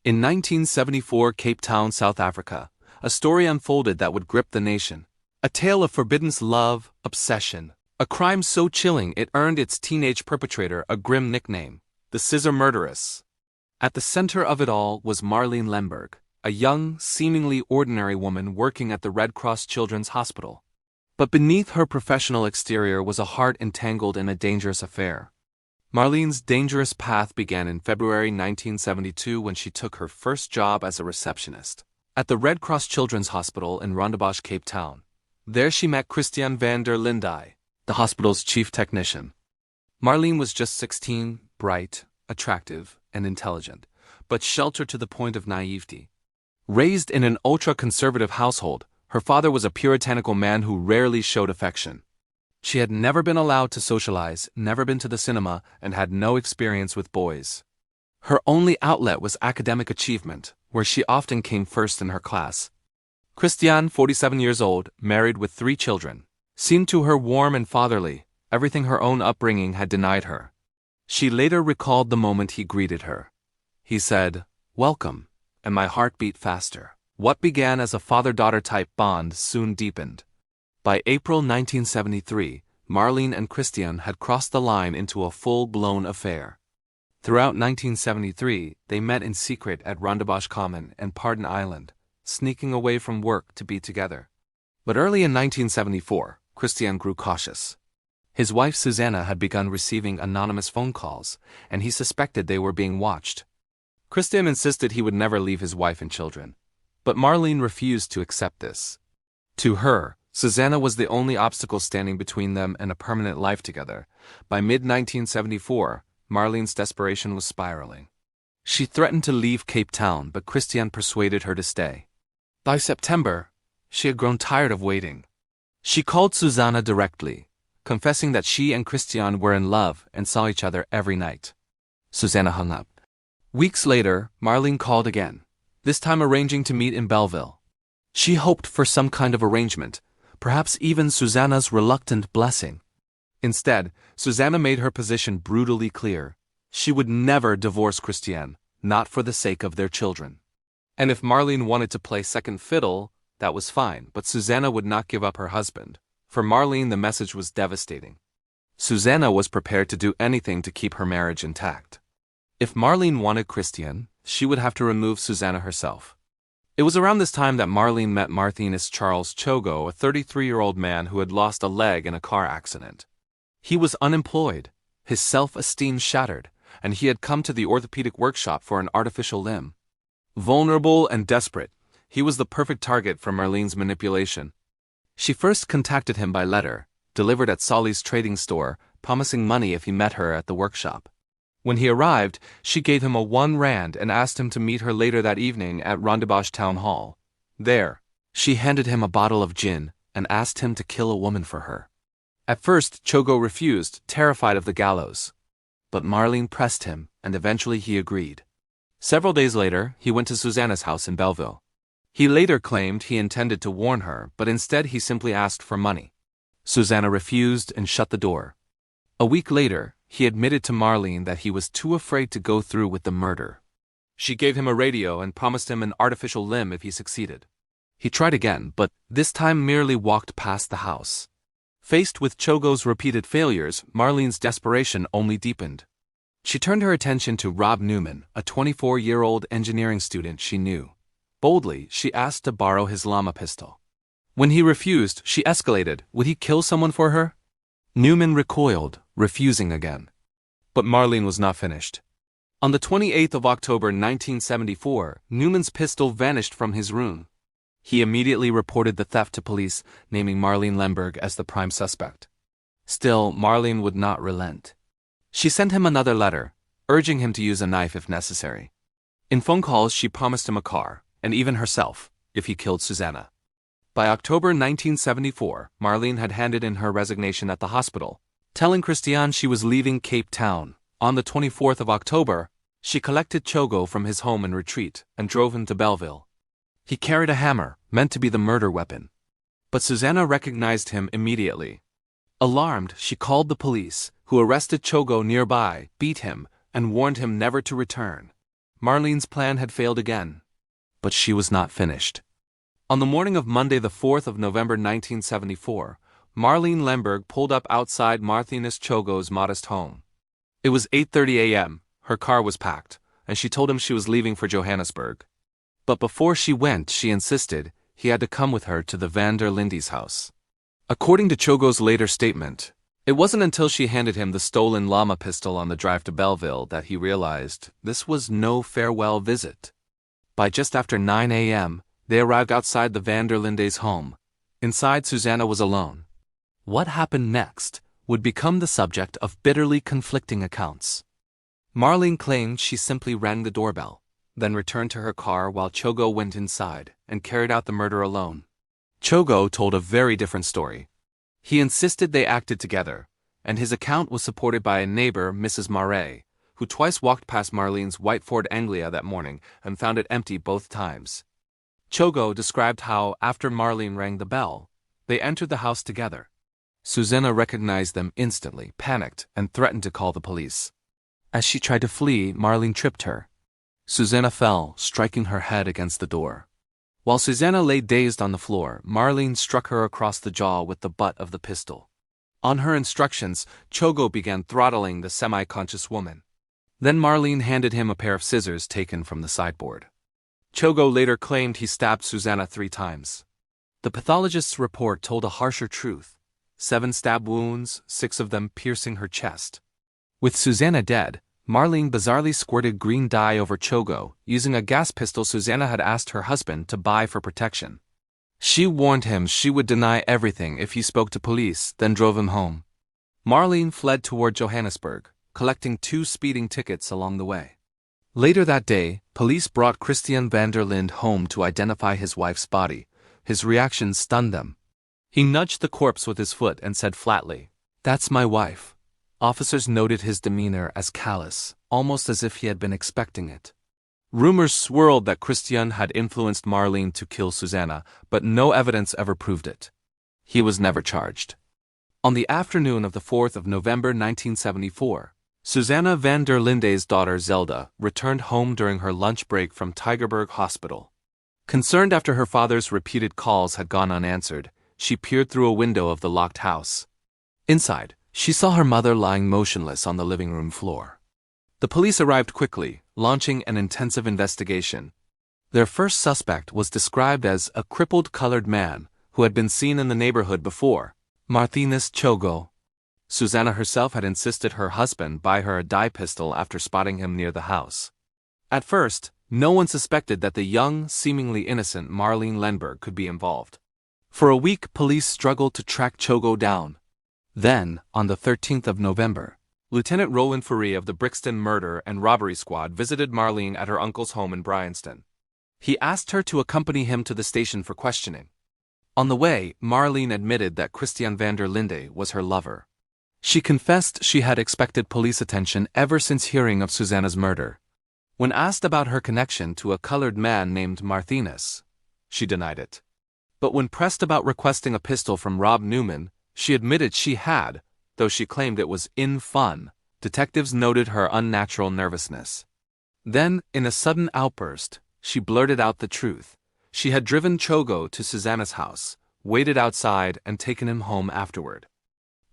In 1974, Cape Town, South Africa, a story unfolded that would grip the nation. A tale of forbidden love, obsession, a crime so chilling it earned its teenage perpetrator a grim nickname, the Scissor Murderess. At the center of it all was Marlene Lehnberg, a young, seemingly ordinary woman working at the Red Cross Children's Hospital. But beneath her professional exterior was a heart entangled in a dangerous affair. Marlene's dangerous path began in February 1972 when she took her first job as a receptionist at the Red Cross Children's Hospital in Rondebosch, Cape Town. There she met Christiaan van der Linde, the hospital's chief technician. Marlene was just 16, bright, attractive, and intelligent, but sheltered to the point of naivety. Raised in an ultra-conservative household, her father was a puritanical man who rarely showed affection. She had never been allowed to socialize, never been to the cinema, and had no experience with boys. Her only outlet was academic achievement, where she often came first in her class. Christiaan, 47 years old, married with 3 children, seemed to her warm and fatherly, everything her own upbringing had denied her. She later recalled the moment he greeted her. He said, "Welcome," and my heart beat faster. What began as a father-daughter type bond soon deepened. By April 1973, Marlene and Christiaan had crossed the line into a full-blown affair. Throughout 1973, they met in secret at Rondebosch Common and Pardon Island, sneaking away from work to be together. But early in 1974, Christiaan grew cautious. His wife Susanna had begun receiving anonymous phone calls, and he suspected they were being watched. Christiaan insisted he would never leave his wife and children, but Marlene refused to accept this. To her, Susanna was the only obstacle standing between them and a permanent life together. By mid-1974, Marlene's desperation was spiraling. She threatened to leave Cape Town, but Christiaan persuaded her to stay. By September, she had grown tired of waiting. She called Susanna directly, confessing that she and Christiaan were in love and saw each other every night. Susanna hung up. Weeks later, Marlene called again, this time arranging to meet in Belleville. She hoped for some kind of arrangement, perhaps even Susanna's reluctant blessing. Instead, Susanna made her position brutally clear. She would never divorce Christiaan, not for the sake of their children. And if Marlene wanted to play second fiddle, that was fine, but Susanna would not give up her husband. For Marlene, the message was devastating. Susanna was prepared to do anything to keep her marriage intact. If Marlene wanted Christiaan, she would have to remove Susanna herself. It was around this time that Marlene met Marthinus Choegoe, a 33-year-old man who had lost a leg in a car accident. He was unemployed, his self-esteem shattered, and he had come to the orthopedic workshop for an artificial limb. Vulnerable and desperate, he was the perfect target for Marlene's manipulation. She first contacted him by letter, delivered at Solly's trading store, promising money if he met her at the workshop. When he arrived, she gave him a R1 and asked him to meet her later that evening at Rondebosch Town Hall. There, she handed him a bottle of gin and asked him to kill a woman for her. At first, Choegoe refused, terrified of the gallows. But Marlene pressed him, and eventually he agreed. Several days later, he went to Susanna's house in Belleville. He later claimed he intended to warn her, but instead he simply asked for money. Susanna refused and shut the door. A week later, he admitted to Marlene that he was too afraid to go through with the murder. She gave him a radio and promised him an artificial limb if he succeeded. He tried again, but this time merely walked past the house. Faced with Choegoe's repeated failures, Marlene's desperation only deepened. She turned her attention to Rob Newman, a 24-year-old engineering student she knew. Boldly, she asked to borrow his llama pistol. When he refused, she escalated. Would he kill someone for her? Newman recoiled, refusing again. But Marlene was not finished. On the 28th of October 1974, Newman's pistol vanished from his room. He immediately reported the theft to police, naming Marlene Lehnberg as the prime suspect. Still, Marlene would not relent. She sent him another letter, urging him to use a knife if necessary. In phone calls, she promised him a car, and even herself, if he killed Susanna. By October 1974, Marlene had handed in her resignation at the hospital, telling Christiaan she was leaving Cape Town. On the 24th of October, she collected Choegoe from his home in retreat and drove him to Belleville. He carried a hammer, meant to be the murder weapon. But Susanna recognized him immediately. Alarmed, she called the police, who arrested Choegoe nearby, beat him, and warned him never to return. Marlene's plan had failed again. But she was not finished. On the morning of Monday the 4th of November 1974, Marlene Lehnberg pulled up outside Marthinus Choegoe's modest home. It was 8:30 a.m., her car was packed, and she told him she was leaving for Johannesburg. But before she went, she insisted he had to come with her to the van der Linde's house. According to Choegoe's later statement, it wasn't until she handed him the stolen llama pistol on the drive to Belleville that he realized this was no farewell visit. By just after 9 a.m., they arrived outside the van der Linde's home. Inside, Susanna was alone. What happened next would become the subject of bitterly conflicting accounts. Marlene claimed she simply rang the doorbell, then returned to her car while Choegoe went inside and carried out the murder alone. Choegoe told a very different story. He insisted they acted together, and his account was supported by a neighbor, Mrs. Marais, who twice walked past Marlene's white Ford Anglia that morning and found it empty both times. Choegoe described how, after Marlene rang the bell, they entered the house together. Susanna recognized them instantly, panicked, and threatened to call the police. As she tried to flee, Marlene tripped her. Susanna fell, striking her head against the door. While Susanna lay dazed on the floor, Marlene struck her across the jaw with the butt of the pistol. On her instructions, Choegoe began throttling the semi-conscious woman. Then Marlene handed him a pair of scissors taken from the sideboard. Choegoe later claimed he stabbed Susanna 3 times. The pathologist's report told a harsher truth: 7 stab wounds, 6 of them piercing her chest. With Susanna dead, Marlene bizarrely squirted green dye over Choegoe, using a gas pistol Susanna had asked her husband to buy for protection. She warned him she would deny everything if he spoke to police, then drove him home. Marlene fled toward Johannesburg, collecting 2 speeding tickets along the way. Later that day, police brought Christiaan van der Linde home to identify his wife's body. His reaction stunned them. He nudged the corpse with his foot and said flatly, "That's my wife." Officers noted his demeanor as callous, almost as if he had been expecting it. Rumors swirled that Christiaan had influenced Marlene to kill Susanna, but no evidence ever proved it. He was never charged. On the afternoon of the 4th of November 1974, Susanna van der Linde's daughter Zelda returned home during her lunch break from Tygerberg Hospital. Concerned after her father's repeated calls had gone unanswered, she peered through a window of the locked house. Inside, she saw her mother lying motionless on the living room floor. The police arrived quickly, launching an intensive investigation. Their first suspect was described as a crippled colored man who had been seen in the neighborhood before, Marthinus Choegoe. Susanna herself had insisted her husband buy her a dye pistol after spotting him near the house. At first, no one suspected that the young, seemingly innocent Marlene Lehnberg could be involved. For a week, police struggled to track Choegoe down. Then, on the 13th of November, Lieutenant Roland Fourie of the Brixton Murder and Robbery Squad visited Marlene at her uncle's home in Bryanston. He asked her to accompany him to the station for questioning. On the way, Marlene admitted that Christiaan van der Linde was her lover. She confessed she had expected police attention ever since hearing of Susanna's murder. When asked about her connection to a colored man named Marthinus, she denied it. But when pressed about requesting a pistol from Rob Newman, she admitted she had, though she claimed it was in fun. Detectives noted her unnatural nervousness. Then, in a sudden outburst, she blurted out the truth. She had driven Choegoe to Susanna's house, waited outside, and taken him home afterward.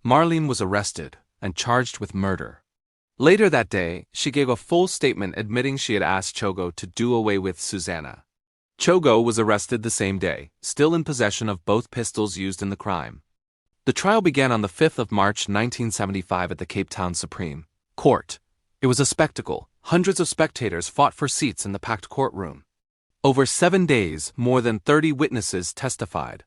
Marlene was arrested and charged with murder. Later that day, she gave a full statement admitting she had asked Choegoe to do away with Susanna. Choegoe was arrested the same day, still in possession of both pistols used in the crime. The trial began on the 5th of March 1975 at the Cape Town Supreme Court. It was a spectacle. Hundreds of spectators fought for seats in the packed courtroom. Over 7 days, more than 30 witnesses testified.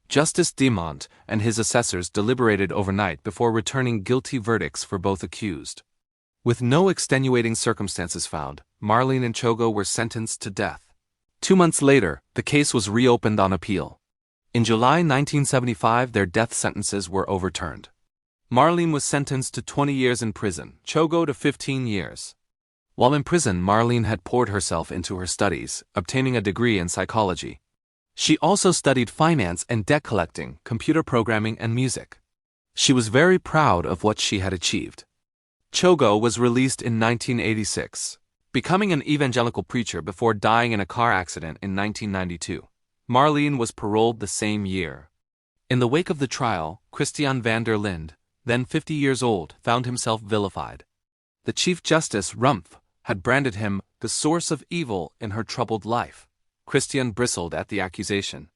Justice Dimont and his assessors deliberated overnight before returning guilty verdicts for both accused. With no extenuating circumstances found, Marlene and Choegoe were sentenced to death. 2 months later, the case was reopened on appeal. In July 1975, their death sentences were overturned. Marlene was sentenced to 20 years in prison, Choegoe to 15 years. While in prison, Marlene had poured herself into her studies, obtaining a degree in psychology. She also studied finance and debt collecting, computer programming, and music. She was very proud of what she had achieved. Choegoe was released in 1986. becoming an evangelical preacher before dying in a car accident in 1992. Marlene was paroled the same year. In the wake of the trial, Christiaan van der Linde, then 50 years old, found himself vilified. The Chief Justice, Rumpf, had branded him the source of evil in her troubled life. Christiaan bristled at the accusation.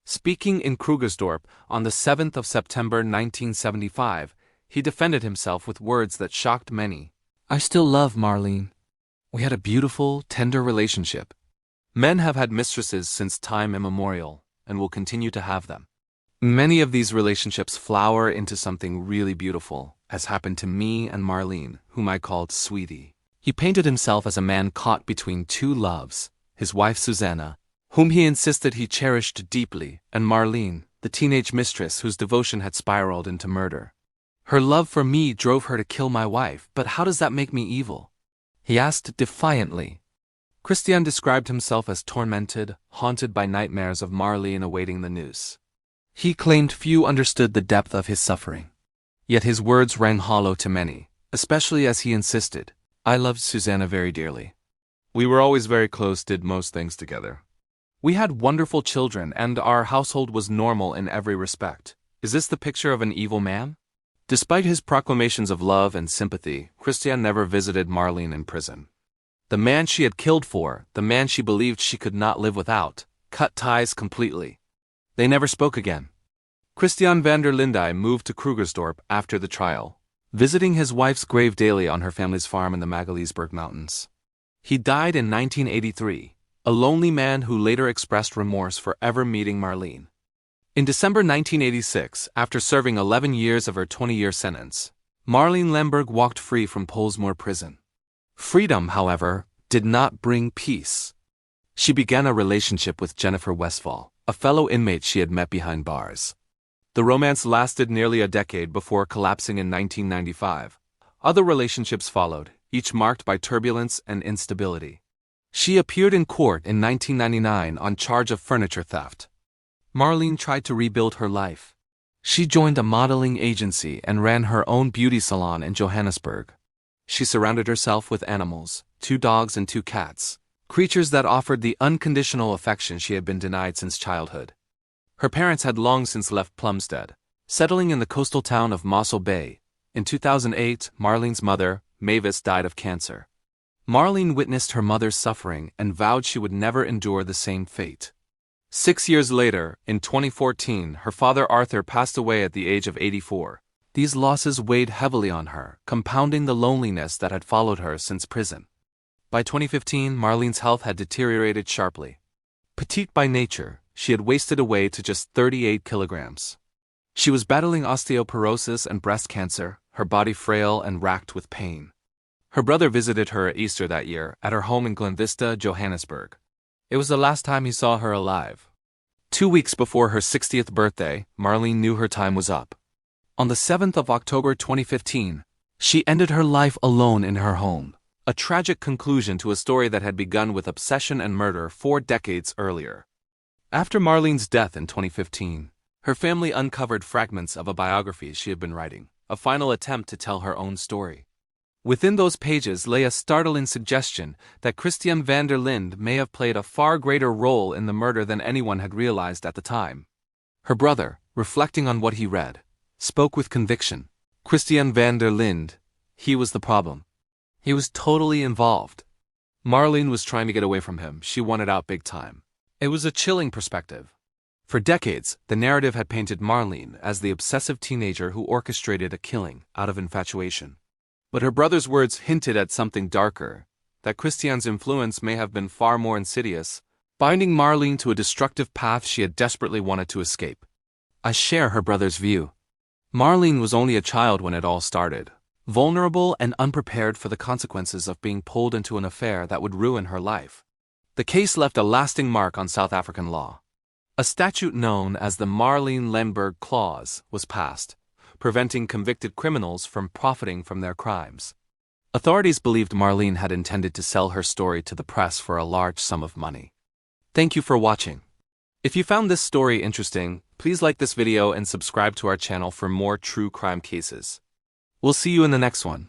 Speaking in Krugersdorp on the 7th of September 1975, he defended himself with words that shocked many. "I still love Marlene. We had a beautiful, tender relationship. Men have had mistresses since time immemorial, and will continue to have them. Many of these relationships flower into something really beautiful, as happened to me and Marlene, whom I called Sweetie." He painted himself as a man caught between two loves, his wife Susanna, whom he insisted he cherished deeply, and Marlene, the teenage mistress whose devotion had spiraled into murder. "Her love for me drove her to kill my wife, but how does that make me evil?" he asked defiantly. Christiaan described himself as tormented, haunted by nightmares of Marlene awaiting the noose. He claimed few understood the depth of his suffering. Yet his words rang hollow to many, especially as he insisted, "I loved Susanna very dearly. We were always very close, did most things together. We had wonderful children, and our household was normal in every respect. Is this the picture of an evil man?" Despite his proclamations of love and sympathy, Christiaan never visited Marlene in prison. The man she had killed for, the man she believed she could not live without, cut ties completely. They never spoke again. Christiaan van der Linde moved to Krugersdorp after the trial, visiting his wife's grave daily on her family's farm in the Magaliesberg Mountains. He died in 1983, a lonely man who later expressed remorse for ever meeting Marlene. In December 1986, after serving 11 years of her 20-year sentence, Marlene Lehnberg walked free from Pollsmoor prison. Freedom, however, did not bring peace. She began a relationship with Jennifer Westphal, a fellow inmate she had met behind bars. The romance lasted nearly a decade before collapsing in 1995. Other relationships followed, each marked by turbulence and instability. She appeared in court in 1999 on charge of furniture theft. Marlene tried to rebuild her life. She joined a modeling agency and ran her own beauty salon in Johannesburg. She surrounded herself with animals, 2 dogs and 2 cats, creatures that offered the unconditional affection she had been denied since childhood. Her parents had long since left Plumstead, settling in the coastal town of Mossel Bay. In 2008, Marlene's mother, Mavis, died of cancer. Marlene witnessed her mother's suffering and vowed she would never endure the same fate. 6 years later, in 2014, her father Arthur passed away at the age of 84. These losses weighed heavily on her, compounding the loneliness that had followed her since prison. By 2015, Marlene's health had deteriorated sharply. Petite by nature, she had wasted away to just 38 kilograms. She was battling osteoporosis and breast cancer, her body frail and racked with pain. Her brother visited her at Easter that year at her home in Glenvista, Johannesburg. It was the last time he saw her alive. 2 weeks before her 60th birthday, Marlene knew her time was up. On the 7th of October 2015, she ended her life alone in her home, a tragic conclusion to a story that had begun with obsession and murder 4 decades earlier. After Marlene's death in 2015, her family uncovered fragments of a biography she had been writing, a final attempt to tell her own story. Within those pages lay a startling suggestion that Christiaan van der Linde may have played a far greater role in the murder than anyone had realized at the time. Her brother, reflecting on what he read, spoke with conviction. Christiaan van der Linde, he was the problem. He was totally involved. Marlene was trying to get away from him. She wanted out big time. It was a chilling perspective. For decades, the narrative had painted Marlene as the obsessive teenager who orchestrated a killing out of infatuation. But her brother's words hinted at something darker, that Christiaan's influence may have been far more insidious, binding Marlene to a destructive path she had desperately wanted to escape. I share her brother's view. Marlene was only a child when it all started, vulnerable and unprepared for the consequences of being pulled into an affair that would ruin her life. The case left a lasting mark on South African law. A statute known as the Marlene Lehnberg Clause was passed, preventing convicted criminals from profiting from their crimes. Authorities believed Marlene had intended to sell her story to the press for a large sum of money. Thank you for watching. If you found this story interesting, please like this video and subscribe to our channel for more true crime cases. We'll see you in the next one.